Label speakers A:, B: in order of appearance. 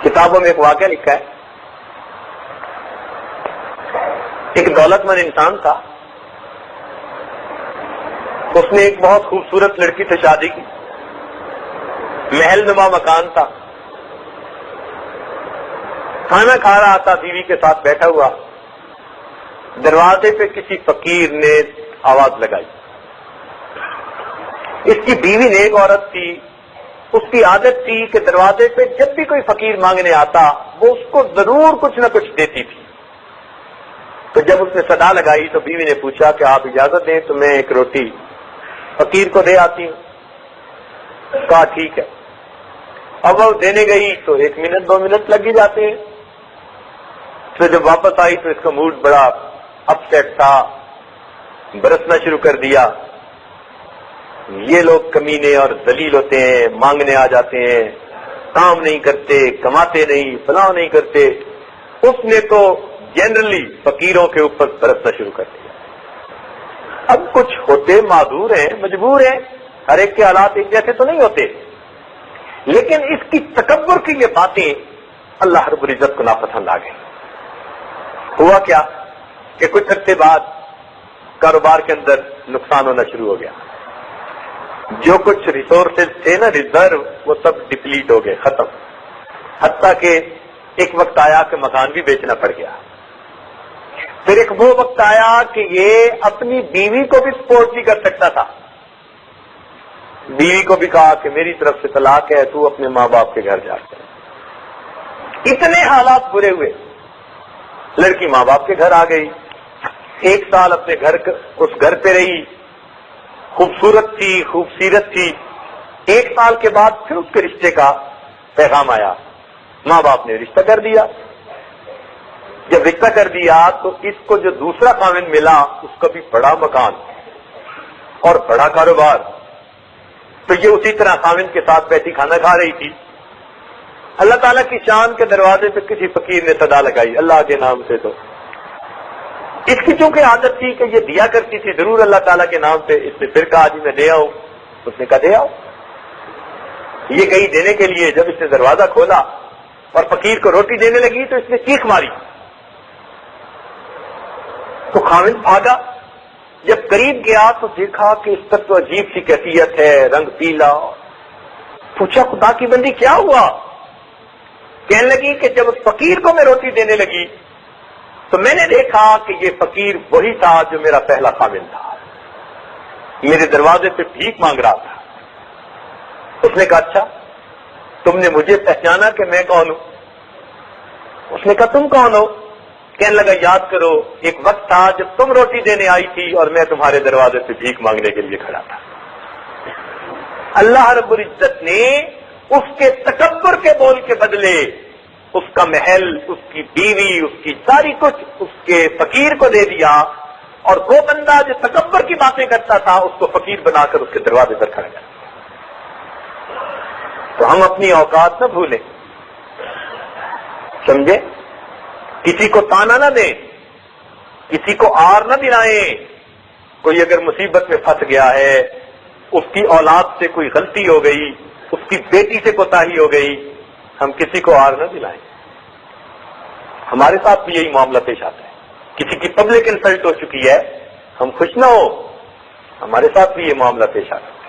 A: کتابوں میں ایک واقعہ لکھا ہے، ایک دولت مند انسان تھا، اس نے ایک بہت خوبصورت لڑکی سے شادی کی، محل نما مکان تھا، کھانا کھا رہا تھا، بیوی کے ساتھ بیٹھا ہوا، دروازے پہ کسی فقیر نے آواز لگائی۔ اس کی بیوی نیک عورت تھی، اس کی عادت تھی کہ دروازے پہ جب بھی کوئی فقیر مانگنے آتا وہ اس کو ضرور کچھ نہ کچھ دیتی تھی۔ تو جب اس نے صدا لگائی تو بیوی نے پوچھا کہ آپ اجازت دیں تو میں ایک روٹی فقیر کو دے آتی ہوں۔ کہا ٹھیک ہے۔ اب وہ دینے گئی تو 1 منٹ 2 منٹ لگ ہی جاتے ہیں۔ پھر جب واپس آئی تو اس کا موڈ بڑا اپ سیٹ تھا، برسنا شروع کر دیا، یہ لوگ کمینے اور ذلیل ہوتے ہیں، مانگنے آ جاتے ہیں، کام نہیں کرتے، کماتے نہیں، فلاں نہیں کرتے۔ اس نے تو جنرلی فقیروں کے اوپر برسنا شروع کر دیا۔ اب کچھ ہوتے معذور ہیں، مجبور ہیں، ہر ایک کے حالات ایک جیسے تو نہیں ہوتے، لیکن اس کی تکبر کی یہ باتیں اللہ رب العزت کو ناپسند آ گئی۔ ہوا کیا کہ کچھ عرصے بعد کاروبار کے اندر نقصان ہونا شروع ہو گیا، جو کچھ ریسورسز تھے نا، ریزرو، وہ سب ڈپلیٹ ہو گئے، ختم، حتیٰ کہ ایک وقت آیا کہ مکان بھی بیچنا پڑ گیا۔ پھر ایک وہ وقت آیا کہ یہ اپنی بیوی کو بھی سپورٹ نہیں کر سکتا تھا، بیوی کو بھی کہا کہ میری طرف سے طلاق ہے، تو اپنے ماں باپ کے گھر جا کر۔ اتنے حالات برے ہوئے، لڑکی ماں باپ کے گھر آ گئی، 1 سال اپنے اس گھر پہ رہی، خوبصورت تھی، خوبصیرت تھی۔ 1 سال کے بعد پھر اس کے رشتے کا پیغام آیا، ماں باپ نے رشتہ کر دیا۔ جب رشتہ کر دیا تو اس کو جو دوسرا خاوند ملا اس کا بھی بڑا مکان اور بڑا کاروبار، تو یہ اسی طرح خاوند کے ساتھ بیٹھی کھانا کھا رہی تھی۔ اللہ تعالیٰ کی شان کے دروازے پہ کسی فقیر نے صدا لگائی اللہ کے نام سے، تو اس کی چونکہ عادت تھی کہ یہ دیا کرتی تھی ضرور اللہ تعالیٰ کے نام سے، اس نے پھر کہا جی میں دے آؤں، اس نے کہا دے آؤ۔ یہ گئی دینے کے لیے، جب اس نے دروازہ کھولا اور فقیر کو روٹی دینے لگی تو اس نے چیخ ماری، تو خاوند بھاگا، جب قریب گیا تو دیکھا کہ اس پر تو عجیب سی کیفیت ہے، رنگ پیلا۔ پوچھا خدا کی بندی کیا ہوا؟ کہنے لگی کہ جب اس فقیر کو میں روٹی دینے لگی تو میں نے دیکھا کہ یہ فقیر وہی تھا جو میرا پہلا خاوند تھا، میرے دروازے پہ بھیک مانگ رہا تھا۔ اس نے کہا اچھا تم نے مجھے پہچانا کہ میں کون ہوں؟ اس نے کہا تم کون ہو؟ کہنے لگا یاد کرو ایک وقت تھا جب تم روٹی دینے آئی تھی اور میں تمہارے دروازے پہ بھیک مانگنے کے لیے کھڑا تھا۔ اللہ رب العزت نے اس کے تکبر کے بول کے بدلے اس کا محل، اس کی بیوی، اس کی ساری کچھ اس کے فقیر کو دے دیا، اور وہ بندہ جو تکبر کی باتیں کرتا تھا اس کو فقیر بنا کر اس کے دروازے پر کھڑا کر دیا۔ تو ہم اپنی اوقات نہ بھولیں، سمجھے؟ کسی کو تانا نہ دیں، کسی کو آر نہ دلائیں۔ کوئی اگر مصیبت میں پھنس گیا ہے، اس کی اولاد سے کوئی غلطی ہو گئی، اس کی بیٹی سے کوتاہی ہو گئی، ہم کسی کو آر نہ دلائیں۔ ہمارے ساتھ بھی یہی معاملہ پیش آتا ہے، کسی کی پبلک انسلٹ ہو چکی ہے، ہم خوش نہ ہو، ہمارے ساتھ بھی یہ معاملہ پیش آتا ہے۔